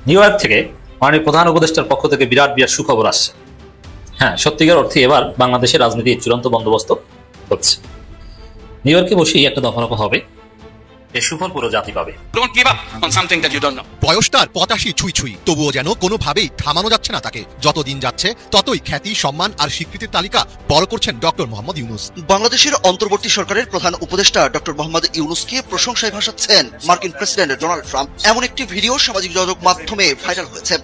New York থেকে মাননীয় প্রধান উপদেষ্টার পক্ষ থেকে বিরাট বিরাট সুখবর আসছে। হ্যাঁ, সত্যিকার অর্থে এবার বাংলাদেশের রাজনীতির চূড়ান্ত বন্দোবস্ত হচ্ছে। নিউ ইয়র্কে বসেই একটা দফারফা হবে, এর সুফল পুরো জাতি পাবে। বয়সটার 85 ছুঁই ছুঁই, তবুও যেন কোনোভাবেই থামানো যাচ্ছে না তাকে। যতদিন যাচ্ছে ততই খ্যাতি, সম্মান আর স্বীকৃতির তালিকা বড় করছেন ডক্টর মোহাম্মদ ইউনূস। বাংলাদেশের অন্তর্বর্তী সরকারের প্রধান উপদেষ্টা ডক্টর মোহাম্মদ ইউনূসকে প্রশংসায় ভাসাচ্ছেন মার্কিন প্রেসিডেন্ট ডোনাল্ড ট্রাম্প। এমন একটি ভিডিও সামাজিক যোগাযোগ মাধ্যমে ভাইরাল হয়েছে।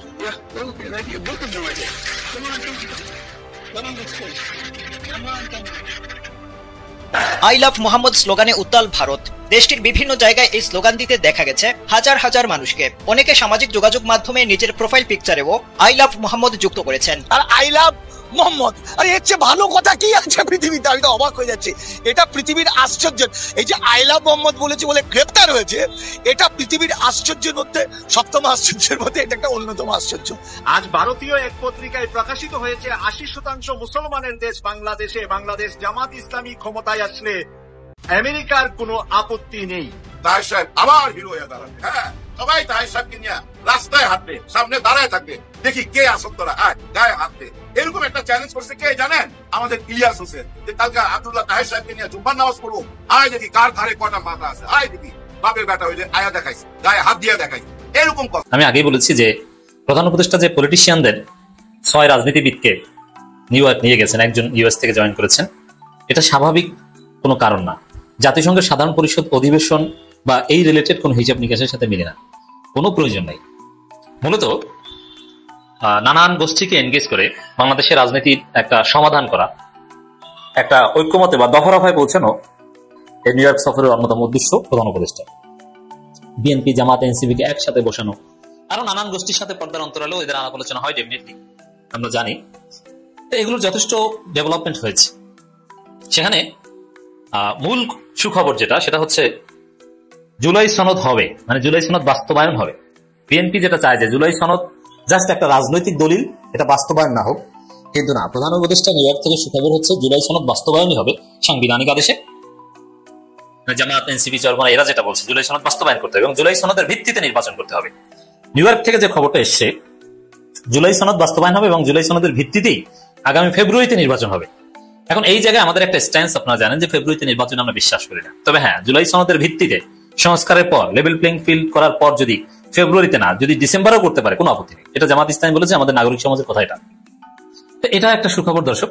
আই লাভ মোহাম্মদ স্লোগানে উত্তাল ভারত। দেশটির বিভিন্ন জায়গায় এই স্লোগান দিতে দেখা গেছে হাজার হাজার মানুষকে। অনেকে সামাজিক যোগাযোগ মাধ্যমে নিজের প্রোফাইল পিকচারেও আই লাভ মোহাম্মদ যুক্ত করেছেন। আর আই লাভ মোহাম্মদ, আর এর চেয়ে ভালো কথা কি আছে পৃথিবীতে? আমি তো অবাক হয়ে যাচ্ছি। এটা পৃথিবীর আশ্চর্য। এই যে আই লাভ মোহাম্মদ বলেছে বলে গ্রেপ্তার হয়েছে, এটা পৃথিবীর আশ্চর্যের মধ্যে সপ্তম আশ্চর্যের মধ্যে এটা একটা অন্যতম আশ্চর্য। আজ ভারতীয় এক পত্রিকায় প্রকাশিত হয়েছে 80% মুসলমানের দেশ বাংলাদেশে বাংলাদেশ জামাত ইসলামী ক্ষমতায় আসলে আমেরিকার কোনো আপত্তি নেই। তাহের সাহেব আবার হিরো হয়ে দাঁড়াবে। হ্যাঁ, সবাই তাহের সাহেবকে নিয়ে রাস্তায় হাঁটবে, সামনে দাঁড়ায় থাকবে, দেখি কে আসল তোরা আয় গায়ে হাঁটবে। এরকম একটা চ্যালেঞ্জ করছে কে জানেন? আমাদের ইলিয়াস হোসেন। যে কালকে আব্দুল্লাহ তাহের সাহেবকে নিয়ে জুম্মার নামাজ পড়বো, আয় দেখি কার ধারে কটা মাথা আছে, আয় দেখি বাপের বেটা হইলে আয়া দেখাইছে, গায়ে হাত দিয়ে দেখাইছে, এরকম কথা। আমি আগেই বলেছি যে প্রধান উপদেষ্টা যে পলিটিশিয়ানদের 6 রাজনীতিবিদকে নিউ ইয়র্ক নিয়ে গেছেন, একজন ইউএস থেকে জয়েন করেছেন, এটা স্বাভাবিক কোনো কারণ না। জাতিসংঘের সাধারণ পরিষদ অধিবেশন বা এই রিলেটেড কোনো হিসাব নিকাশের সাথে মিলে না, কোনো প্রয়োজন নাই। মূলত নানান গোষ্ঠীকে এনগেজ করে বাংলাদেশের রাজনীতির একটা সমাধান করা, একটা ঐক্যমতে বা দফারফায় পৌঁছানো এই নিউ ইয়র্ক সফরের অন্যতম উদ্দেশ্য প্রধান উপদেষ্টা। বিএনপি, জামাত, এনসিপি কে একসাথে বসানো, আরো নানান গোষ্ঠীর সাথে পর্দার অন্তরালেও এদের আলাপ আলোচনা হয়, ডেফিনেটলি আমরা জানি। এগুলোর যথেষ্ট ডেভেলপমেন্ট হয়েছে। সেখানে মূল সুখবর যেটা, সেটা হচ্ছে জুলাই সনদ হবে, মানে জুলাই সনদ বাস্তবায়ন হবে। বিএনপি যেটা চায় যে জুলাই সনদ জাস্ট একটা রাজনৈতিক দলিল, এটা বাস্তবায়ন না হোক, কিন্তু না, প্রধান উপদেষ্টা নিউ ইয়র্ক থেকে সুখবর হচ্ছে জুলাই সনদ বাস্তবায়নই হবে সাংবিধানিক আদেশে। জামাত, এনসিপি, চরমোনা এরা যেটা বলছে জুলাই সনদ বাস্তবায়ন করতে হবে এবং জুলাই সনদের ভিত্তিতে নির্বাচন করতে হবে। নিউ ইয়র্ক থেকে যে খবরটা এসছে, জুলাই সনদ বাস্তবায়ন হবে এবং জুলাই সনদের ভিত্তিতেই আগামী ফেব্রুয়ারিতে নির্বাচন হবে। এখন এই জায়গায় আমাদের একটা স্ট্যান্স আপনারা জানেন যে ফেব্রুয়ারিতে নির্বাচন আমরা বিশ্বাস করি না। তবে হ্যাঁ, জুলাই সনদের ভিত্তিতে সংস্কারের পর, লেভেল প্লেইং ফিল্ড করার পর যদি ফেব্রুয়ারিতে না, যদি ডিসেম্বরেও করতে পারে, কোনো আপত্তি নেই। এটা জামাত ইসলামী বলেছে, আমাদের নাগরিক সমাজের কথা এটা। তো এটা একটা সুখবর দর্শক,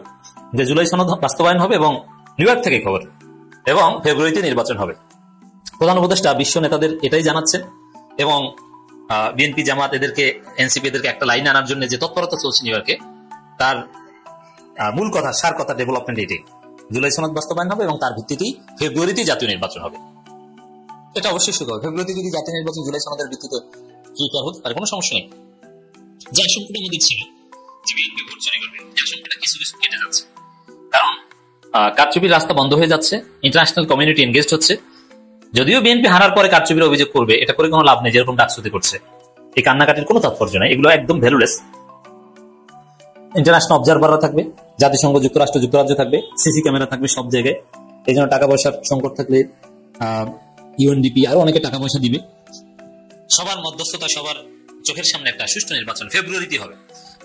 যে জুলাই সনদ বাস্তবায়ন হবে এবং নিউ ইয়র্ক থেকে খবর, এবং ফেব্রুয়ারিতে নির্বাচন হবে। প্রধান উপদেষ্টা বিশ্ব নেতাদের এটাই জানাচ্ছেন এবং বিএনপি, জামাত এদেরকে, এনসিপি এদেরকে একটা লাইনে আনার জন্য যে তৎপরতা চলছে নিউ ইয়র্কে, তার মূল কথা, সার কথা, ডেভেলপমেন্ট এটাই। জুলাই সনদ বাস্তবায়ন হবে এবং তার ভিত্তিতেই ফেব্রুয়ারিতেই জাতীয় নির্বাচন হবে। এটা অবশ্যই সুখবর। ফেব্রুয়ারিতে যদি জাতীয় নির্বাচন জুলাই সনদের ভিত্তিতে ফ্রিফেয়ার হতে পারে, কোনো সমস্যা নেই। যে আশঙ্কাটা আমাদের ছিল যে বিএনপি ভোট চুরি করবে, এই আশঙ্কাটা কিছু কিছু কেটে যাচ্ছে। কারণ কারচুপির রাস্তা বন্ধ হয়ে যাচ্ছে, ইন্টারন্যাশনাল কমিউনিটি এনগেজড হচ্ছে। যদিও বিএনপি হারার পরে কারচুপির অভিযোগ করবে, এটা করে কোনো লাভ নেই, যেরকম ডাকসুতি করছে। এই কান্নাকাটির কোনো তাৎপর্য নেই, এগুলো একদম ভ্যালুলেস। ইন্টারন্যাশনাল অবজারভাররা থাকবে, জাতিসংঘ, যুক্তরাষ্ট্র, যুক্তরাজ্য থাকবে, সিসি ক্যামেরা থাকবে সব জায়গায়। এই জন্য টাকা পয়সার সংকট থাকলে ইউএনডিপি আরো অনেকে টাকা পয়সা দিবে। সবার মধ্যস্থতা, সবার চোখের সামনে একটা সুষ্ঠু নির্বাচন ফেব্রুয়ারিতে হবে।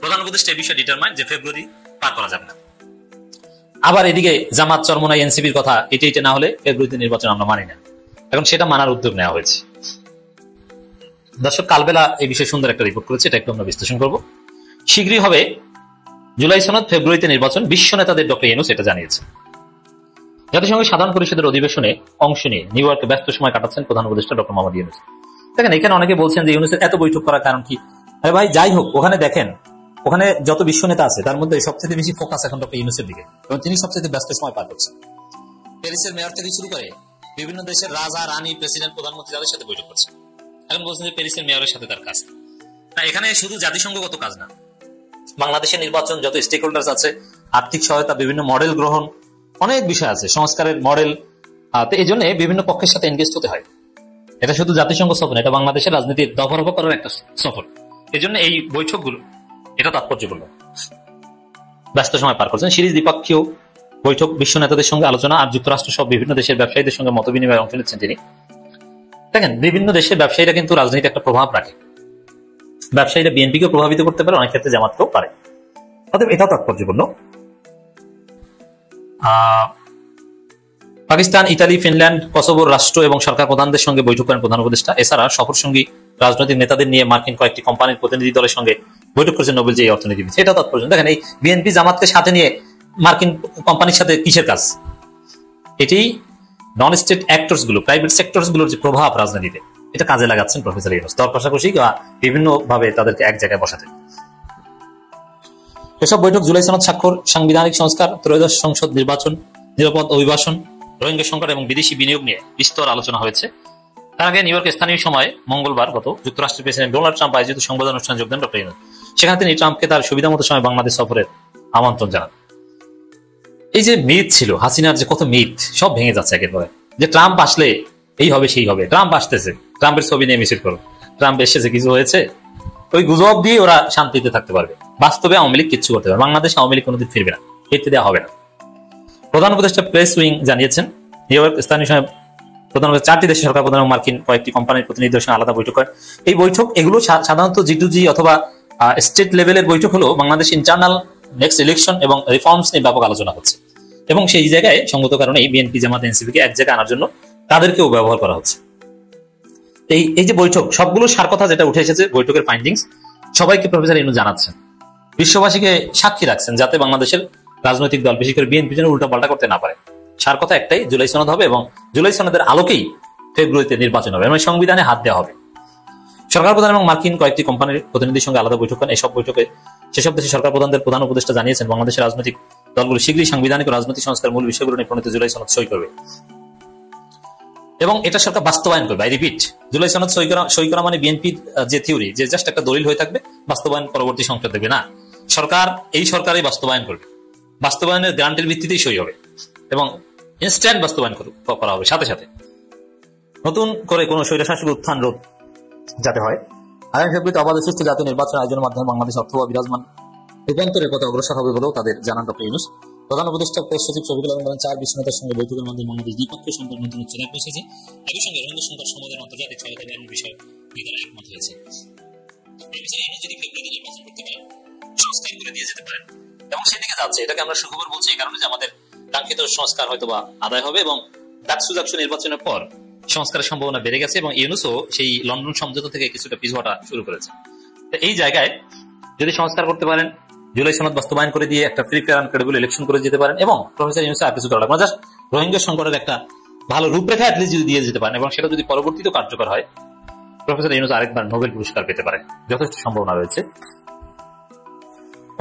প্রধান উপদেষ্টা এই বিষয়ে ডিটারমাইন্ড যে ফেব্রুয়ারি পার করা যাবে না। আবার এদিকে জামাত, চরমোনাই, এনসিপির কথা এটা না হলে ফেব্রুয়ারিতে নির্বাচন আমরা মানি না। এখন সেটা মানার উদ্যোগ নেওয়া হয়েছে। দর্শক, কালবেলা এই বিষয়ে সুন্দর একটা রিপোর্ট করেছে, এটা একটু আমরা বিশ্লেষণ করবো। শীঘ্রই হবে জুলাই সনদ, ফেব্রুয়ারিতে নির্বাচন, বিশ্ব নেতাদের ডক্টর ইউনূস এটা জানিয়েছে। জাতিসংঘের সাধারণ পরিষদের অধিবেশনে অংশ নিয়ে নিউ ইয়র্কে ব্যস্ত সময় কাটাচ্ছেন প্রধান উপদেষ্টা ডক্টর মোহাম্মদ ইউনূস। দেখেন, এখানে অনেকে বলছেন যে ইউনূসের এত বৈঠক করার কারণ কি? আরে ভাই, যাই হোক, ওখানে দেখেন, ওখানে যত বিশ্ব নেতা আছে তার মধ্যে সবচেয়ে বেশি ফোকাস এখন ডক্টর ইউনূসের দিকে এবং তিনি সবচেয়ে ব্যস্ত সময় পার করছেন। প্যারিসের মেয়র থেকে শুরু করে বিভিন্ন দেশের রাজা, রানী, প্রেসিডেন্ট, প্রধানমন্ত্রী তাদের সাথে বৈঠক করছেন। এখন বলছেন যে প্যারিসের মেয়রের সাথে তার কাজ না। এখানে শুধু জাতিসংঘগত কাজ না, বাংলাদেশের নির্বাচন, যত স্টেক হোল্ডার্স আছে, আর্থিক সহায়তা, বিভিন্ন মডেল গ্রহণ, অনেক বিষয় আছে, সংস্কারের মডেল। তো এই জন্য বিভিন্ন পক্ষের সাথে এনগেজ হতে হয়। এটা শুধু জাতিসংঘ সফর, এটা বাংলাদেশের রাজনীতির দফারফা করার একটা সফর। এই জন্য এই বৈঠকগুলো এটা তাৎপর্যপূর্ণ। ব্যস্ত সময় পার করছেন। সিরিজ দ্বিপক্ষীয় বৈঠক, বিশ্ব নেতাদের সঙ্গে আলোচনা আর যুক্তরাষ্ট্র সহ বিভিন্ন দেশের ব্যবসায়ীদের সঙ্গে মত বিনিময়ে অংশ নিচ্ছেন তিনি। দেখেন, বিভিন্ন দেশের ব্যবসায়ীরা কিন্তু রাজনীতিতে একটা প্রভাব রাখে। ব্যবসায়ীরা বিএনপিকে প্রভাবিত করতে পারে, অনেক ক্ষেত্রে জামাতকেও পারে। অতএব এটাও তাৎপর্যপূর্ণ। পাকিস্তান, ইতালি, ফিনল্যান্ড, কসোভোর রাষ্ট্র এবং সরকার প্রধানদের সঙ্গে বৈঠক করেন প্রধান উপদেষ্টা। এছাড়া সফরসঙ্গী রাজনৈতিক নেতাদের নিয়ে মার্কিন কয়েকটি কোম্পানির প্রতিনিধি দলের সঙ্গে বৈঠক করেছেন নোবেল জয়ী অর্থনীতিবিদ। এটা তাৎপর্য। দেখেন, এই বিএনপি জামাতকে সাথে নিয়ে মার্কিন কোম্পানির সাথে কিসের কাজ? এটি নন স্টেট অ্যাক্টরস গুলো, প্রাইভেট সেক্টরস গুলোর যে প্রভাব রাজনীতিতে, এটা কাজে লাগাচ্ছেন প্রফেসর ইউনূস, দর কষাকষি বা বিভিন্ন ভাবে তাদেরকে এক জায়গায় বসাতে। এসব বৈঠক জুলাই সনদ স্বাক্ষর, সাংবিধানিক সংস্কার, ত্রয়োদশ সংসদ নির্বাচন, নিরাপদ অভিবাসন, রোহিঙ্গা সংকট এবং বিদেশি বিনিয়োগ নিয়ে বিস্তর আলোচনা হয়েছে। তার আগে নিউ ইয়র্কে স্থানীয় সময় মঙ্গলবার যুক্তরাষ্ট্রের প্রেসিডেন্ট ডোনাল্ড ট্রাম্প আয়োজিত সংবাদ অনুষ্ঠানে যোগ দেন ডক্টর ইউনূস। সেখানে তিনি ট্রাম্পকে তার সুবিধা মতো সময় বাংলাদেশ সফরের আমন্ত্রণ জানান। এই যে মিথ ছিল হাসিনার, যে কত মিথ, সব ভেঙে যাচ্ছে একেবারে। যে ট্রাম্প আসলে এই হবে সেই হবে, ট্রাম্প আসতেছে, ট্রাম্পের ছবি নিয়ে মিছিল করো, ট্রাম্প এসেছে, কিছু হয়েছে, ওই গুজব দিয়ে ওরা শান্তিতে থাকতে পারবে। বাস্তবে আওয়ামী লীগ কিচ্ছু করতে পারবে, বাংলাদেশ আওয়ামী লীগ কোনোদিন ফিরবে না, ফিরতে দেওয়া হবে না। প্রধান উপদেষ্টা প্রেস উইং জানিয়েছেন, নিউ ইয়র্ক স্থানীয় সময় প্রধান উপদেষ্টা 4টি দেশের সরকার প্রধান এবং মার্কিন কয়েকটি কোম্পানির প্রতিনিধিদের সঙ্গে আলাদা বৈঠক করেন। এই বৈঠক এগুলো সাধারণত G2G অথবা স্টেট লেভেলের বৈঠক হলো বাংলাদেশ ইন্টারনাল নেক্সট ইলেকশন এবং রিফর্মস নিয়ে ব্যাপক আলোচনা হচ্ছে, এবং সেই জায়গায় সঙ্গত কারণে বিএনপি, জামাত, এনসিপিকে এক জায়গায় আনার জন্য তাদেরকেও ব্যবহার করা হচ্ছে। এই যে বৈঠক, সবগুলো সার কথা যেটা উঠে এসেছে, বৈঠকের ফাইন্ডিংস সবাইকে প্রফেসর ইউনূস জানাচ্ছেন, বিশ্ববাসীকে সাক্ষী রাখছেন, যাতে বাংলাদেশের রাজনৈতিক দল, বিশেষ করে বিএনপি যেন উল্টাপাল্টা করতে না পারে। সার কথা একটাই, জুলাই সনদ হবে এবং জুলাই সনদের আলোকেই ফেব্রুয়ারিতে নির্বাচন হবে, মানে সংবিধানে হাত দেওয়া হবে। সরকার প্রধান এবং মার্কিন কয়েকটি কোম্পানির প্রতিনিধির সঙ্গে আলাদা বৈঠক করেন। এসব বৈঠকে সেসব দেশের সরকার প্রধানদের প্রধান উপদেষ্টা জানিয়েছেন, বাংলাদেশের রাজনৈতিক দলগুলো শীঘ্রই সাংবিধানিক ও রাজনৈতিক সংস্কার মূল বিষয়গুলো নিয়ে প্রণীত জুলাই সনদ সই করবে এবং এটা সরকার বাস্তবায়ন করবে। আই রিপিট, জুলাই সনদ সই করা মানে বিএনপি যে থিওরি, যে জাস্ট একটা দলিল হয়ে থাকবে, বাস্তবায়ন পরবর্তী সংসদ দেবে না, সরকারই বাস্তবায়ন করবে। বাস্তবায়নের গ্রান্টের ভিত্তিতেই সই হবে এবং ইনস্ট্যান্ট বাস্তবায়ন করা হবে সাথে সাথে। নতুন করে কোনো স্বৈরশাসক উত্থান রোধ যাতে হয়, আগামী ফেব্রুয়ারিতে অবাধ সুষ্ঠু জাতীয় নির্বাচন আয়োজনের মাধ্যমে বাংলাদেশ অথবা বিরাজমান রূপান্তরের পথে অগ্রসর হবে বলেও তাদের জানান ডক্টর ইউনূস। প্রধান উপদেষ্টা প্রেস সচিব শফিকুল আলম বলেন, 4 বিশ্ব নেতার সঙ্গে বৈঠকের মাধ্যমে বাংলাদেশ দ্বিপক্ষীয় সম্পর্ক নতুন উচ্চতায় পৌঁছেছে। একই সঙ্গে রোহিঙ্গা সংকট সমাধানে আন্তর্জাতিক সহায়তা বাড়ানোর বিষয়ে দুই দল একমত হয়েছে। যদি ফেব্রুয়ারিতে নির্বাচন করতে পারেন, সংস্কার করে দিয়ে যেতে পারেন এবং সেদিকে যাচ্ছে, এটাকে আমরা সুখবর বলছি এই কারণে যে আমাদের কাঙ্ক্ষিত সংস্কার হয়তো বা আদায় হবে এবং ডাকসু নির্বাচনের পর সংস্কারের সম্ভাবনা বেড়ে গেছে এবং ইউনূসও সেই লন্ডন সমঝোতা থেকে কিছুটা পিছু হটা শুরু করেছে। এই জায়গায় যদি সংস্কার করতে পারেন, জুলাই সনদ বাস্তবায়ন করে দিয়ে একটা free fair and credible election করে যেতে পারেন এবং প্রফেসর ইউনূস আর কিছু করা লাগবে না, জাস্ট রোহিঙ্গা সংকটের একটা ভালো রূপরেখা অ্যাটলিস্ট যদি দিয়ে যেতে পারেন এবং সেটা যদি পরবর্তীতে কার্যকর হয়, প্রফেসর ইউনূস আরেকবার নোবেল পুরস্কার পেতে পারে, যথেষ্ট সম্ভাবনা রয়েছে।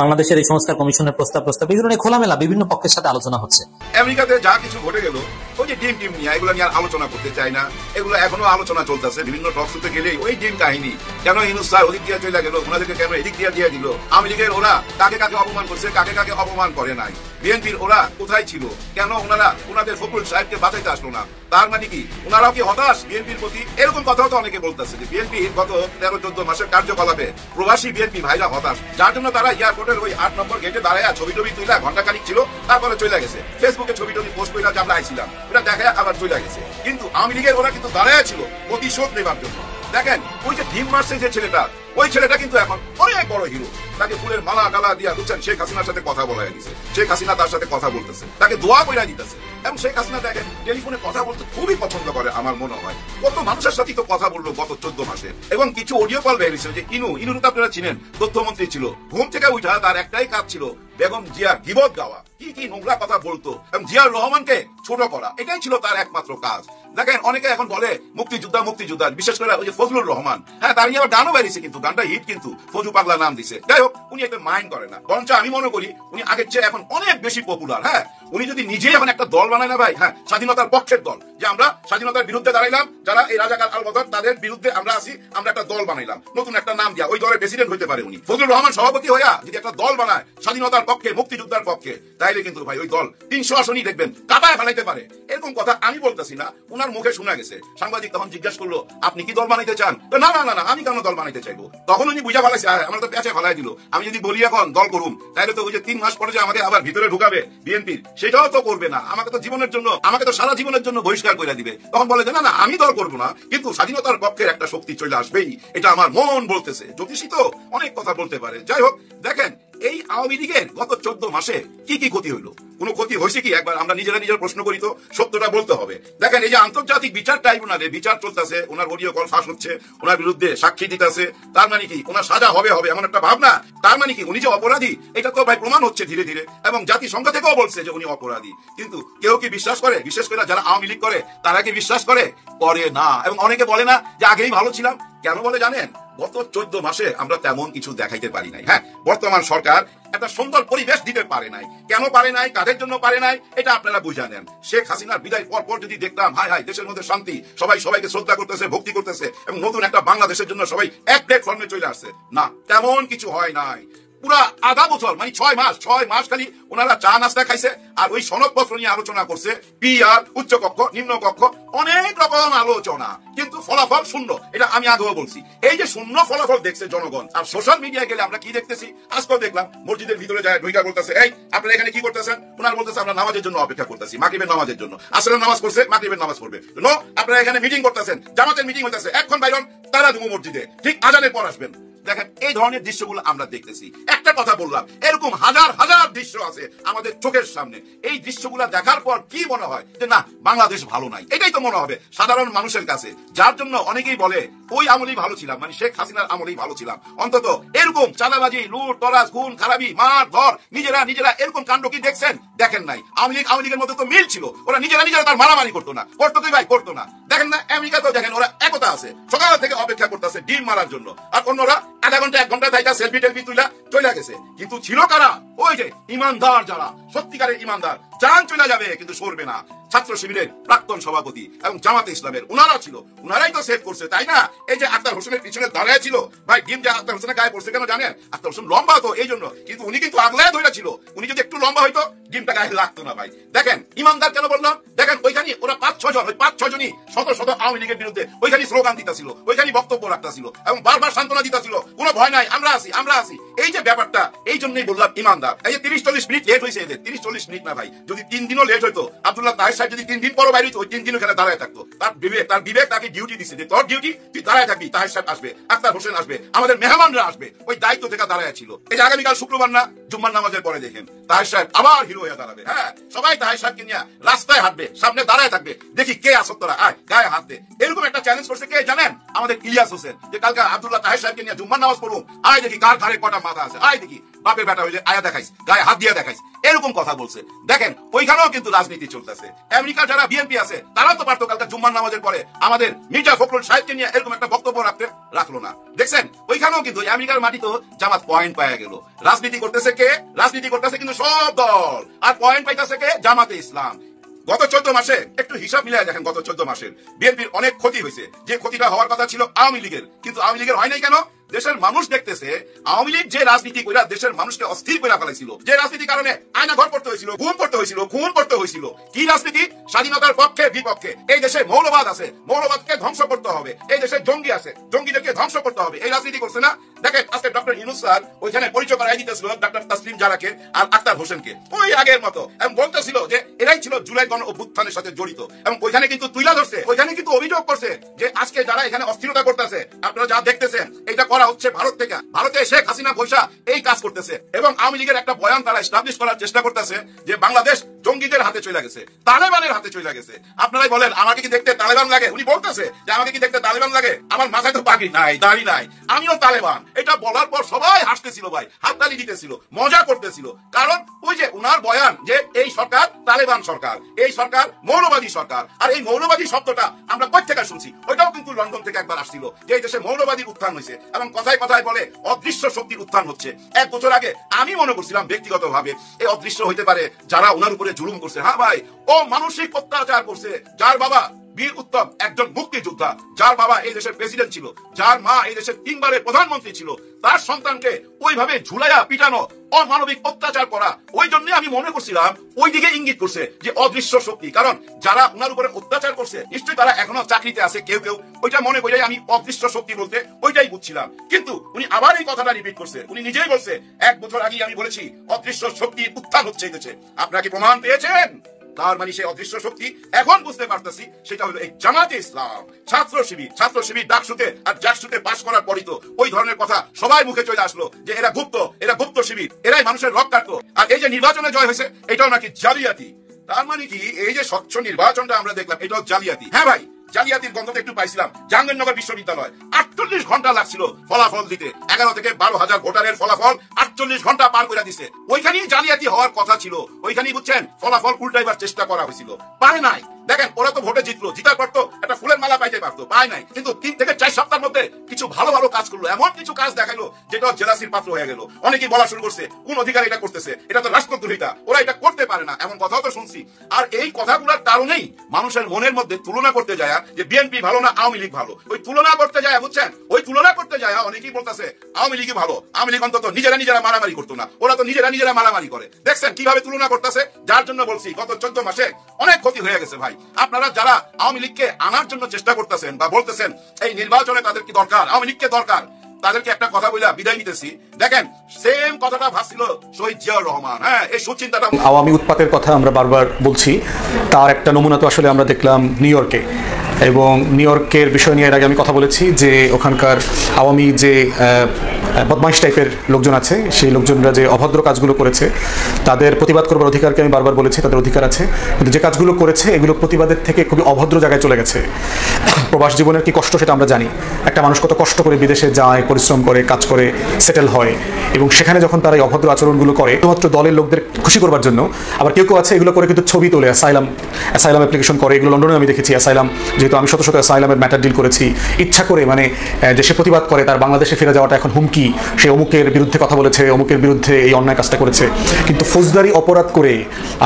বাংলাদেশের এই সংস্কার কমিশনের প্রস্তাব এগুলো নিয়ে খোলামেলা বিভিন্ন পক্ষের সাথে আলোচনা হচ্ছে। আমেরিকাতে যা কিছু ঘটে গেল, ওই যে টিম নিয়ে এগুলো নিয়ে আলোচনা করতে চাই না, এগুলো এখনো আলোচনা চলতেছে। বিভিন্ন টক শোতে গেলেই ওই টিম কাহিনী, কেন ইউনূস স্যার ওদিক দিয়ে চলে গেল, ওনাদেরকে কেন এদিক দিয়ে দিল, আওয়ামী লীগের ওরা কাকে কাকে অপমান করছে, কাকে অপমান করে নাই, বিএনপির ওরা কোথায় ছিল, কেন ওনারা ওনাদের ফখরুল সাহেবকে বাঁচাইতে আসলো না, তার মানে কি ওনারাও কি হতাশ বিএনপির প্রতি? এরকম কথাও তো অনেকে বলতেছে যে বিএনপির গত 13-14 মাসের কার্যকলাপে প্রবাসী বিএনপি ভাইরা হতাশ, যার জন্য তারা এয়ারপোর্টের ওই 8 নম্বর গেটে দাঁড়ায় ছবি তুইলা ঘন্টাখানিক ছিল, তারপরে চলে গেছে, ফেসবুকে ছবি পোস্ট করে যে আমরা আইছিলাম, ওটা দেখা আবার চলে গেছে। কিন্তু আওয়ামী লীগের ওরা কিন্তু দাঁড়ায় ছিল প্রতিশোধ নেবার জন্য। দেখেন ওই যে ডিম মারছে যে ছেলেটা, ওই ছেলেটা কিন্তু এখন অনেক বড় হিরো, তাকে ফুলের মালা টালা দিয়া বুঝছেন শেখ হাসিনার সাথে কথা বলাই দিছে, শেখ হাসিনা তার সাথে কথা বলতেছে, তাকে দোয়া কইরা দিতেছে এবং শেখ হাসিনা দেখেন টেলিফোনে কথা বলতে খুবই পছন্দ করে। আমার মনে হয় কত মানুষের সাথে তো কথা বললো গত 14 মাসে এবং কিছু অডিও কল বেরিয়েছিল যে ইনু তো আপনারা চিনেন, তথ্যমন্ত্রী ছিল, ঘুম থেকে উঠা তার একটাই কাজ ছিল বেগম জিয়ার গীবত গাওয়া, কি নোংরা কথা বলতো এবং জিয়ার রহমানকে ছোট করা, এটাই ছিল তার একমাত্র কাজ। দেখেন অনেকে এখন বলে মুক্তিযোদ্ধা, বিশেষ করে ওই যে ফজলুর রহমান, হ্যাঁ তার আবার গানও বেরিয়েছে, কিন্তু গানটা হিট, কিন্তু ফজু পাগলা নাম দিছে। যাই হোক, উনি একটা মাইন্ড করে না, বরঞ্চ আমি মনে করি উনি আগের চেয়ে এখন অনেক বেশি পপুলার। হ্যাঁ, উনি যদি নিজেই এখন একটা দল বানায় না ভাই, হ্যাঁ স্বাধীনতার পক্ষের দল, যে আমরা স্বাধীনতার বিরুদ্ধে দাঁড়াইলাম, যারা এই রাজাকার আল-বদর তাদের বিরুদ্ধে আমরা আছি, আমরা একটা দল বানাইলাম, নতুন একটা নাম দিয়া ওই দলের প্রেসিডেন্ট হইতে পারে উনি। ফজলুর রহমান সভাপতি হইয়া যদি একটা দল বানায় স্বাধীনতার স্বাধীনতার পক্ষে, মুক্তিযোদ্ধার পক্ষে, তাইলে কিন্তু ভাই ওই দল 300 আসনই দেখবেন কাটায় ফেলাইতে পারে। এরকম কথা আমি বলতেছি না, ওনার মুখে শোনা গেছে। সাংবাদিক তখন জিজ্ঞাসা করলো, আপনি কি দল বানাইতে চান? না না না না, আমি কেন দল বানাইতে চাইবো? তখন উনি বুঝা ফেলাইছে, আমার তো পেঁচে ফেলাই দিল। আমি যদি বলি এখন দল করুম, তাইলে তো ওই যে 3 মাস পরে যে আমাকে আবার ভিতরে ঢুকাবে বিএনপির, সেটাও তো করবে না। আমাকে তো জীবনের জন্য, আমাকে তো সারা জীবনের জন্য বহিষ্কার করে দিবে। তখন বলে যে না না, আমি দল করবো না, কিন্তু স্বাধীনতার পক্ষের একটা শক্তি চলে আসবেই, এটা আমার মন বলতেছে। জ্যোতিষী তো অনেক কথা বলতে পারে। যাই হোক, দেখেন এই আওয়ামী লীগের গত 14 মাসে কি কি ক্ষতি হইলো? কোন ক্ষতি হয়েছে কি? একবার আমরা নিজের প্রশ্ন করি তো, সত্যটা বলতে হবে। দেখেন এই যে আন্তর্জাতিক বিচার ট্রাইব্যুনালে বিচার চলতেছে, ওনার অডিও কল ফাঁস হচ্ছে, ওনার বিরুদ্ধে সাক্ষী দিতেছে, তার মানে কি ওনার সাজা হবে হবে এমন একটা ভাবনা? তার মানে কি উনি যে অপরাধী এটা তো ভাই প্রমাণ হচ্ছে ধীরে ধীরে, এবং জাতিসংঘ থেকেও বলছে যে উনি অপরাধী। কিন্তু কেউ কি বিশ্বাস করে? বিশেষ করে যারা আওয়ামী লীগ করে তারা কি বিশ্বাস করে? করে না। এবং অনেকে বলে না যে আগেই ভালো ছিলাম। কেন বলে জানেন? গত 14 মাসে আমরা তেমন কিছু দেখাইতে পারি নাই। হ্যাঁ, বর্তমান সরকার একটা সুন্দর পরিবেশ দিতে পারে নাই। কেন পারে নাই, কাদের জন্য পারে নাই, এটা আপনারা বুঝা নেন। শেখ হাসিনার বিদায় পর যদি দেখতাম হাই হাই দেশের মধ্যে শান্তি, সবাই সবাইকে শ্রদ্ধা করতেছে, ভক্তি করতেছে, এবং নতুন একটা বাংলাদেশের জন্য সবাই এক প্ল্যাটফর্মে চলে আসছে, না তেমন কিছু হয় নাই। পুরা আধা বছর মানে 6 মাস খালি ওনারা চা নাস্তা খাইছে, আর ওই সনদপত্র নিয়ে আলোচনা করছে, পিআর, উচ্চ কক্ষ, নিম্ন কক্ষ, অনেক রকম আলোচনা, কিন্তু ফলাফল শূন্য। এটা আমি আগেও বলছি। এই যে শূন্য ফলাফল দেখছে জনগণ। আর সোশ্যাল মিডিয়ায় গেলে আমরা কি দেখতেছি? আজকেও দেখলাম মসজিদের ভিতরে যায় ঢুইকা বলতেছে, এই আপনারা এখানে কি করতেছেন? ওনার বলতেছে আমরা নামাজের জন্য অপেক্ষা করতেছি, মাগরিবের নামাজের জন্য। আসরের নামাজ পড়ছে, মাগরিবের নামাজ পড়বে। নো, আপনারা এখানে মিটিং করতেছেন, জামাতের মিটিং হইতেছে, এখন বাইরন তারা দেবো মসজিদে, ঠিক আজানের পর আসবেন। দেখেন এই ধরনের দৃশ্যগুলো আমরা দেখতেছি। একটা কথা বললাম, এরকম হাজার হাজার দৃশ্য আছে আমাদের চোখের সামনে। এই দৃশ্যগুলো দেখার পর কি মনে হয়? যে না, বাংলাদেশ ভালো নাই, এটাই তো মনে হবে সাধারণ মানুষের কাছে। যার জন্য অনেকেই বলে ওই আমলেই ভালো ছিলাম, মানে শেখ হাসিনার আমলেই ভালো ছিলাম। অন্তত এরকম চাঁদাবাজি, লুট তরাজ, খুন খারাপি, মার ধর, নিজেরা এরকম কাণ্ড কি দেখছেন? দেখেন নাই। আওয়ামী লীগের মধ্যে তো মিল ছিল, ওরা নিজেরা তার মারামারি করতো না। করতো কি ভাই? করতো না। দেখেন না আমেরিকা তো, দেখেন ওরা একতা আছে, সকাল থেকে অপেক্ষা করতেছে ডিম মারার জন্য, আর অন্যরা আধা ঘন্টা 1 ঘন্টা থাইকা সেলফি টেলফি তুইলা চলে গেছে। কিন্তু ছিল কারা? ওই যে ইমানদার, যারা সত্যিকারের ইমানদার, জান চলে যাবে কিন্তু সরবে না। ছাত্র শিবিরের প্রাক্তন সভাপতি এবং জামাতে ইসলামের ওনারা ছিল, ওনারাই তো সেভ করছে, তাই না? এই যে আক্তার হোসেনের পিছনে দাঁড়ায় ছিল ভাই, ডিম যে আক্তার হোসেনের গায়ে পড়ছে কেন জানেন? আক্তার হোসেন লম্বা তো এই জন্য, কিন্তু উনি কিন্তু আগলায় ধরে ছিল। উনি যদি একটু লম্বা হইতো ডিমটা গায়ে লাগতো না ভাই। দেখেন ইমানদার কেন বললাম? দেখেন ওইখানে ওরা 5-6 জন, ওই 5-6 জনই শত আওয়ামী লীগের বিরুদ্ধে ওইখানে স্লোগান দিতেছিল, ওইখানে বক্তব্য রাখতেছিল, এবং বারবার সান্ত্বনা দিতেছিল, কোনো ভয় নাই, আমরা আছি। এই যে ব্যাপারটা, এই জন্যই বললাম ইমানদার। এই যে 30-40 মিনিট লেট হয়েছে এদের, 30-40 মিনিট না ভাই, যদি 3 দিনও লেট হইতো, আব্দুল্লাহ তাহের সাহেব যদি 3 দিন পরও বাইরে হইতো, ওই 3 দিন ওখানে দাঁড়ায় থাকতো। তার বিবেক তাকে ডিউটি দিচ্ছে যে তোর ডিউটি, তুই দাঁড়ায় থাকবি, তাহের সাহেব আসবে, আক্তার হোসেন আসবে, আমাদের মেহমানরা আসবে, ওই দায়িত্ব থেকে দাঁড়ায় ছিল। এই যে আগামীকাল শুক্রবার না, জুম্মার নামাজের পরে দেখেন তাহের সাহেব আবার হিরো হয়ে দাঁড়াবে। হ্যাঁ, সবাই তাহের সাহেবকে নিয়ে রাস্তায় হাঁটবে, সামনে দাঁড়ায় থাকবে, দেখি কে আসক্তরা, আয় গায়ে হাত দে। এরকম একটা চ্যালেঞ্জ করছে কে জানেন? আমাদের ইলিয়াস হোসেন, যে কালকে আব্দুল্লাহ তাহের সাহেবকে নিয়ে জুম্মার নামাজ পড়ুন, আয় দেখি কার ঘাড়ে কটা মাথা আছে, আয় দেখি বাপের বেটা হইলে আয়া দেখাইস, গায়ে হাত দিয়ে দেখাইস, এরকম কথা বলছে। দেখেন ওইখানেও কিন্তু রাজনীতি চলতেছে। আমেরিকার যারা বিএনপি আছে তারাও তো পারতো কালকে জুম্মার নামাজের পরে আমাদের মির্জা ফখরুল সাহেবকে নিয়ে এরকম একটা বক্তব্য রাখলো না। দেখছেন ওইখানেও কিন্তু আমেরিকার মাটি তো জামাত পয়েন্ট পাওয়া গেল। রাজনীতি করতেছে কে? রাজনীতি করতেছে কিন্তু সব দল, আর পয়েন্ট পাইতেছে কে? জামাতে ইসলাম। গত 14 মাসে একটু হিসাব মিলাই দেখেন, গত 14 মাসের বিএনপির অনেক ক্ষতি হয়েছে। যে ক্ষতিটা হওয়ার কথা ছিল আওয়ামী লীগের, কিন্তু আওয়ামী লীগের হয় নাই কেন? দেশের মানুষ দেখতেছে আওয়ামী লীগ যে রাজনীতি কইরা দেশের মানুষকে অস্থির করে ফেলাইছিল, যে রাজনীতির কারণে আয়না ঘর করতে হয়েছিল, খুন করতে হয়েছিল। কি রাজনীতি? স্বাধীনতার পক্ষে বিপক্ষে। এই দেশে মৌলবাদ আছে, মৌলবাদকে ধ্বংস করতে হবে। এই দেশে জঙ্গি আছে, জঙ্গিদেরকে ধ্বংস করতে হবে। এই রাজনীতি করছে না? দেখেন আজকে ডক্টর ইউনূস স্যার ওইখানে পরিচয় করাই দিতেছিল ডক্টর তাসলিম জারাকে আর আক্তার হোসেনকে, ওই আগের মতো, এবং বলতেছিল যে এরাই ছিল জুলাই গণ অভ্যুত্থানের সাথে জড়িত। এবং ওইখানে কিন্তু তুইলা ধরছে, ওইখানে কিন্তু অভিযোগ করছে যে আজকে যারা এখানে অস্থিরতা করতেছে, আপনারা যা দেখতেছেন এটা করা হচ্ছে ভারত থেকে। ভারতে শেখ হাসিনা বৈশা এই কাজ করতেছে, এবং আওয়ামী লীগের একটা বয়ান তারা এস্টাবলিশ করার চেষ্টা করতেছে যে বাংলাদেশ জঙ্গিদের হাতে চলে গেছে, তালেবানের হাতে চলে গেছে। আপনারাই বলেন আমাকে কি দেখতে তালেবান লাগে? উনি বলতেছে যে আমাকে কি দেখতে তালেবান লাগে? আমার মাথায় তো পাগড়ি নাই, দাড়ি নাই, আমিও তালেবান। এটা বলার পর সবাই হাসতেছিল ভাই, হাততালি দিতেছিল, মজা করতেছিল। কারণ ওই যে উনার বয়ান যে এই সরকার তালেবান সরকার, এই সরকার মৌলবাদী সরকার। আর এই মৌলবাদী শব্দটা আমরা কই থেকে শুনছি? ওইটাও কিন্তু লন্ডন থেকে একবার আসছিল, যে এই দেশে মৌলবাদীর উত্থান হয়েছে, এবং কথায় কথায় বলে অদৃশ্য শক্তির উত্থান হচ্ছে। 1 বছর আগে আমি মনে করছিলাম ব্যক্তিগতভাবে এই অদৃশ্য হইতে পারে যারা ওনার উপরে জুলুম করছে। হ্যাঁ ভাই, ও মানসিক অত্যাচার করছে, যার বাবা বীর উত্তম একজন মুক্তিযোদ্ধা, যার বাবা এই দেশের প্রেসিডেন্ট ছিল, যার মা এই দেশের 3 বারের প্রধানমন্ত্রী ছিল, তার সন্তানকে ওইভাবে ঝুলাইয়া পিটানো, অমানবিক অত্যাচার করা, ওই জন্য আমি মনে করছিলাম ওই দিকে ইঙ্গিত করছে যে অদৃশ্য শক্তি। কারণ যারা উনার উপরে অত্যাচার করছে নিশ্চয়ই তারা এখনো চাকরিতে আছে, কেউ কেউ ওইটা মনে করে আমি অদৃশ্য শক্তি বলতে ওইটাই বুঝছিলাম। কিন্তু উনি আবার এই কথাটা রিপিট করছে। উনি নিজেই বলছে 1 বছর আগে আমি বলেছি অদৃশ্য শক্তির উত্থান হচ্ছে এই দেশে। আপনারা কি প্রমাণ পেয়েছেন? তার মানে সেই অদৃশ্য শক্তি এখন বুঝতে পারতেছি সেটা হলো এই জামাতে ইসলাম। ছাত্র শিবির ডাকসুতে আর জাকসুতে পাশ করার পরই তো ওই ধরনের কথা সবাই মুখে চলে আসলো যে এরা গুপ্ত শিবির, এরাই মানুষের রক কাটতো। আর এই যে নির্বাচনে জয় হয়েছে এটাও নাকি জালিয়াতি। তার মানে কি এই যে স্বচ্ছ নির্বাচনটা আমরা দেখলাম এটাও জালিয়াতি? হ্যাঁ ভাই, জালিয়াতির গন্ধটা একটু পাইছিলাম। জাহাঙ্গীরনগর বিশ্ববিদ্যালয় 48 ঘন্টা লাগছিল ফলাফল দিতে। 11 থেকে 12,000 ভোটারের ফলাফল 48 ঘন্টা পার করে দিছে। ওইখানেই জালিয়াতি হওয়ার কথা ছিল, ওইখানেই বুঝছেন ফলাফল উল্টাইবার চেষ্টা করা হয়েছিল, পারে নাই। দেখেন ওরা তো ভোটে জিতলো, জিতার পর তো একটা ফুলের মালা পাইতে পারতো, পায় নাই। কিন্তু 3 থেকে 4 সপ্তাহের মধ্যে কিছু ভালো কাজ করলো, এমন কিছু কাজ দেখালো যেটা জেলাসির পাত্র হয়ে গেল। অনেকেই বলা শুরু করছে কোন অধিকার এটা করতেছে, এটা তো রাষ্ট্রদ্রোহিতা, ওরা এটা করতে পারে না, এমন কথাও তো শুনছি। আর এই কথাগুলোর কারণেই মানুষের মনের মধ্যে তুলনা করতে যায় যে বিএনপি ভালো না আওয়ামী লীগ ভালো। ওই তুলনা করতে যায়, বুঝছেন, ওই তুলনা করতে যায় অনেকেই বলতেছে আওয়ামী লীগই ভালো। আওয়ামী লীগ অন্তত নিজেরা মারামারি করতো না, ওরা তো নিজেরা মারামারি করে। দেখছেন কিভাবে তুলনা করতেছে? যার জন্য বলছি গত 14 মাসে অনেক ক্ষতি হয়ে গেছে ভাই। আপনারা যারা আওয়ামী লীগকে আনার জন্য চেষ্টা করতেছেন বা বলতেছেন এই নির্বাচনে তাদের কি দরকার, আওয়ামী লীগকে দরকার, তাদেরকে একটা কথা বলে বিদায় নিতেছি। দেখেন সেম কথাটা ভাবছিল শহীদ জিয়াউর রহমান। হ্যাঁ, এই সুচিন্তাটা। আওয়ামী উৎপাতের কথা আমরা বারবার বলছি, তার একটা নমুনা তো আসলে আমরা দেখলাম নিউ ইয়র্কে। এবং নিউ ইয়র্কের বিষয় নিয়ে এর আগে আমি কথা বলেছি যে ওখানকার আওয়ামী যে বদমাইশ টাইপের লোকজন আছে, সেই লোকজনরা যে অভদ্র কাজগুলো করেছে তাদের প্রতিবাদ করবার অধিকারকে আমি বারবার বলেছি, তাদের অধিকার আছে। কিন্তু যে কাজগুলো করেছে এগুলো প্রতিবাদের থেকে খুবই অভদ্র জায়গায় চলে গেছে। প্রবাস জীবনের কি কষ্ট সেটা আমরা জানি। একটা মানুষ কত কষ্ট করে বিদেশে যায়, পরিশ্রম করে, কাজ করে, সেটেল হয়, এবং সেখানে যখন তারা এই অভদ্র আচরণগুলো করে শুধুমাত্র দলের লোকদের খুশি করবার জন্য। আবার কেউ আছে এগুলো করে কিন্তু ছবি তোলে, অ্যাসাইলাম অ্যাপ্লিকেশন করে। এগুলো লন্ডনে আমি দেখেছি। অ্যাসাইলাম, যেহেতু আমি শত অ্যাসাইলামের ম্যাটার ডিল করেছি, ইচ্ছা করে মানে যে সে প্রতিবাদ করে তার বাংলাদেশে ফিরে যাওয়াটা এখন হুমকি, সে অমুকের বিরুদ্ধে কথা বলেছে, অমুকের বিরুদ্ধে এই অন্যায় কাজটা করেছে। কিন্তু ফৌজদারি অপরাধ করে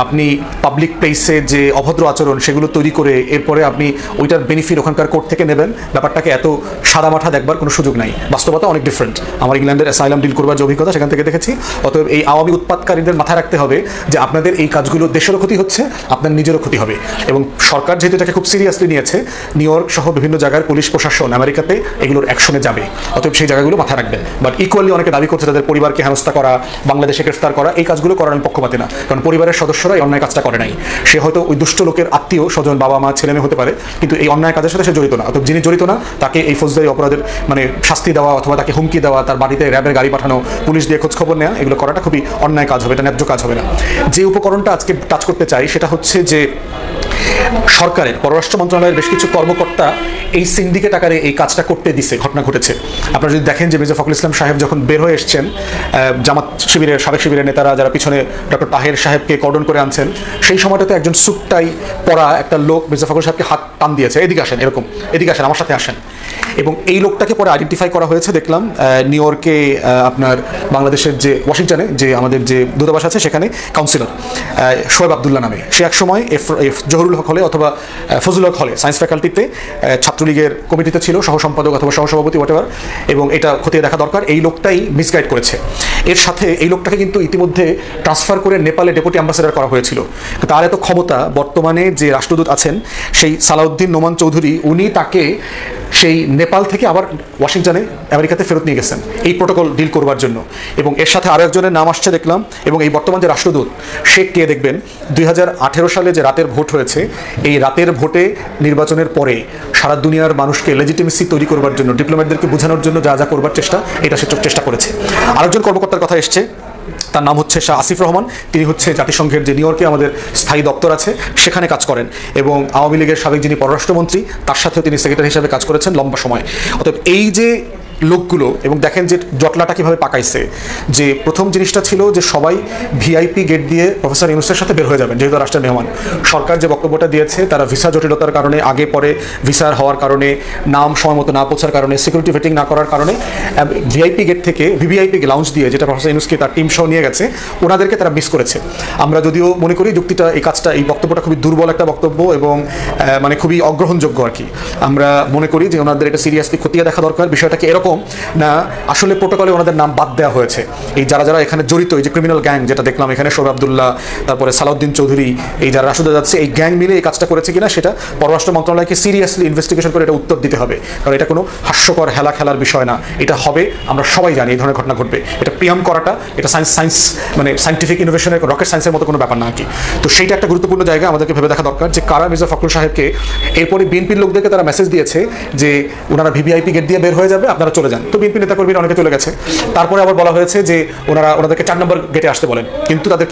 আপনি পাবলিক প্লেসে যে অভদ্র আচরণ সেগুলো তৈরি করে এরপরে আপনি ওইটার বেনিফিট ওখানকার কোর্ট থেকে নেবেন, ব্যাপারটাকে এত সাদামাঠা দেখবার কোনো সুযোগ নাই। বাস্তবতা অনেক ডিফারেন্ট। আমার ইংল্যান্ডের অ্যাসাইলাম ডিল করবার যে অভিজ্ঞতা সেখান থেকে দেখেছি। অতএব এই আওয়ামী উৎপাতকারীদের মাথায় রাখতে হবে যে আপনাদের এই কাজগুলো দেশেরও ক্ষতি হচ্ছে, আপনার নিজেরও ক্ষতি হবে। এবং সরকার যেহেতু এটাকে খুব সিরিয়াসলি নিয়েছে, নিউ ইয়র্ক সহ বিভিন্ন জায়গার পুলিশ প্রশাসন আমেরিকাতে এগুলোর অ্যাকশনে যাবে। অতএব সেই জায়গাগুলো মাথায় রাখবেন। বাট ইকুয়ালি অনেকে দাবি করছে তাদের পরিবারকে হেনস্থা করা, বাংলাদেশে গ্রেফতার করা, এই কাজগুলো করার আমি পক্ষপাতি না। কারণ পরিবারের সদস্যরা এই অন্যায় কাজটা করে নাই। সে হয়তো ওই দুষ্ট লোকের আত্মীয় স্বজন, বাবা মা, ছেলে মেয়ে হতে পারে, কিন্তু এই অন্যায় কাজের সাথে সে জড়িত না। অতএব যিনি জড়িত না তাকে এই ফৌজদারি অপরাধের মানে শাস্তি দেওয়া অথবা তাকে হুমকি দেওয়া, তার বাড়িতে র্যাবের গাড়ি পাঠানো, পুলিশ দিয়ে খোঁজ খবর নেওয়া, এগুলো করাটা খুবই অন্যায় কাজ হবে, এটা ন্যায্য কাজ হবে না। যে উপকরণটা আজকে টাচ করতে চাই সেটা হচ্ছে যে সরকারের পররাষ্ট্র মন্ত্রণালয়ের বেশ কিছু কর্মকর্তা এই সিন্ডিকেট আকারে এই কাজটা করতে দিছে, ঘটনা ঘটেছে। আপনারা যদি দেখেন যে মির্জা ফখরুল ইসলাম সাহেব যখন বের হয়ে এসছেন, জামাত শিবিরের সাবেক শিবিরের নেতারা যারা পিছনে ডক্টর তাহের সাহেবকে কর্ডন করে আনছেন, সেই সময়টাতে একজন সুটটাই পরা একটা লোক মির্জা ফখরুল সাহেবকে হাত টান দিয়েছে, এদিকে আসেন, এরকম এদিকে আসেন, আমার সাথে আসেন। এবং এই লোকটাকে পরে আইডেন্টিফাই করা হয়েছে দেখলাম নিউ ইয়র্কে, আপনার বাংলাদেশের যে ওয়াশিংটনে যে আমাদের যে দূতাবাস আছে সেখানে কাউন্সিলর শোয়েব আবদুল্লাহ নামে। সে একসময় জহুরুল হক হলে অথবা ফজলুল হক হলে সায়েন্স ফ্যাকাল্টিতে ছাত্রলীগের কমিটিতে ছিল, সহ সম্পাদক অথবা সহসভাপতি হোয়াটএভার, এবং এটা খতিয়ে দেখা দরকার। এই লোকটাই মিসগাইড করেছে। এর সাথে এই লোকটাকে কিন্তু ইতিমধ্যে ট্রান্সফার করে নেপালে ডেপুটি অ্যাম্বাসেডর করা হয়েছিল। তার এত ক্ষমতা, বর্তমানে যে রাষ্ট্রদূত আছেন সেই সালাউদ্দিন নোমান চৌধুরী, উনি তাকে সেই নেপাল থেকে আবার ওয়াশিংটনে আমেরিকাতে ফেরত নিয়ে গেছেন এই প্রোটোকল ডিল করবার জন্য। এবং এর সাথে আরও একজনের নাম আসছে দেখলাম। এবং এই বর্তমান যে রাষ্ট্রদূত সে কে দেখবেন, 2018 সালে যে রাতের ভোট হয়েছে, এই রাতের ভোটে নির্বাচনের পরে সারা দুনিয়ার মানুষকে লেজিটিমেসি তৈরি করবার জন্য, ডিপ্লোম্যাটদেরকে বোঝানোর জন্য যা যা করবার চেষ্টা, এটা সে চেষ্টা করেছে। আরেকজন কর্মকর্তার কথা এসছে, তার নাম হচ্ছে শাহ আসিফ রহমান। তিনি হচ্ছে জাতিসংঘের যে নিউ ইয়র্কে আমাদের স্থায়ী দপ্তর আছে সেখানে কাজ করেন, এবং আওয়ামী লীগের সাবেক যিনি পররাষ্ট্রমন্ত্রী তার সাথেও তিনি সেক্রেটারি হিসেবে কাজ করেছেন লম্বা সময়। অতএব এই যে লোকগুলো এবং দেখেন যে জটলাটা কিভাবে পাকাইছে, যে প্রথম জিনিসটা ছিল যে সবাই ভিআইপি গেট দিয়ে প্রফেসর ইউনূসের সাথে বের হয়ে যাবেন যেহেতু রাষ্ট্রের মেহমান। সরকার যে বক্তব্যটা দিয়েছে তারা ভিসা জটিলতার কারণে, আগে পরে ভিসার হওয়ার কারণে, নাম সময় মতো না পৌঁছার কারণে, সিকিউরিটি ভেটিং না করার কারণে ভিআইপি গেট থেকে ভিভিআইপি লাউঞ্জ দিয়ে যেটা প্রফেসর ইউনূসকে তার টিম সহ নিয়ে গেছে, ওনাদেরকে তারা মিস করেছে। আমরা যদিও মনে করি যুক্তিটা, এই কাজটা, এই বক্তব্যটা খুবই দুর্বল একটা বক্তব্য এবং মানে খুবই অগ্রহণযোগ্য আর কি। আমরা মনে করি যে ওনাদের এটা সিরিয়াসলি খতিয়ে দেখা দরকার। বিষয়টাকে এরকম না, আসলে প্রোটোকলে ওনাদের নাম বাদ দেওয়া হয়েছে। এই যারা যারা এখানে জড়িত, এই যে ক্রিমিনাল গ্যাং যেটা দেখলাম এখানে, শোয়েব আবদুল্লাহ, তারপরে সালাউদ্দিন চৌধুরী, এই যারা রাশিদা যাচ্ছে, এই গ্যাং মিলে এই কাজটা করেছে কিনা সেটা পররাষ্ট্র মন্ত্রণালয়কে সিরিয়াসলি ইনভেস্টিগেশন করে এটা উত্তর দিতে হবে। কারণ এটা কোনো হাস্যকর হেলা খেলার বিষয় না, এটা হবে, আমরা সবাই জানি এই ধরনের ঘটনা ঘটবে। এটা প্রিয়াম করাটা, এটা সায়েন্স মানে সায়েন্টিফিক ইনোভেশনের, রকেট সায়েন্সের মতো কোনো ব্যাপার না আর কি। তো সেইটা একটা গুরুত্বপূর্ণ জায়গা, আমাদেরকে ভেবে দেখা দরকার যে কারা মির্জা ফখরুল সাহেবকে, এরপরে বিএনপির লোকদেরকে তারা মেসেজ দিয়েছে যে ওনারা ভিভিআইপি গেট দিয়ে বের হয়ে যাবে, আপনারা চলে যান। তো বিএনপি নেতাকর্মীরা অনেকে চলে গেছে। তারপরে আবার বলা হয়েছে যে ওনাদেরকে 4 নম্বর গেটে আসতে বলেন, কিন্তু তাদের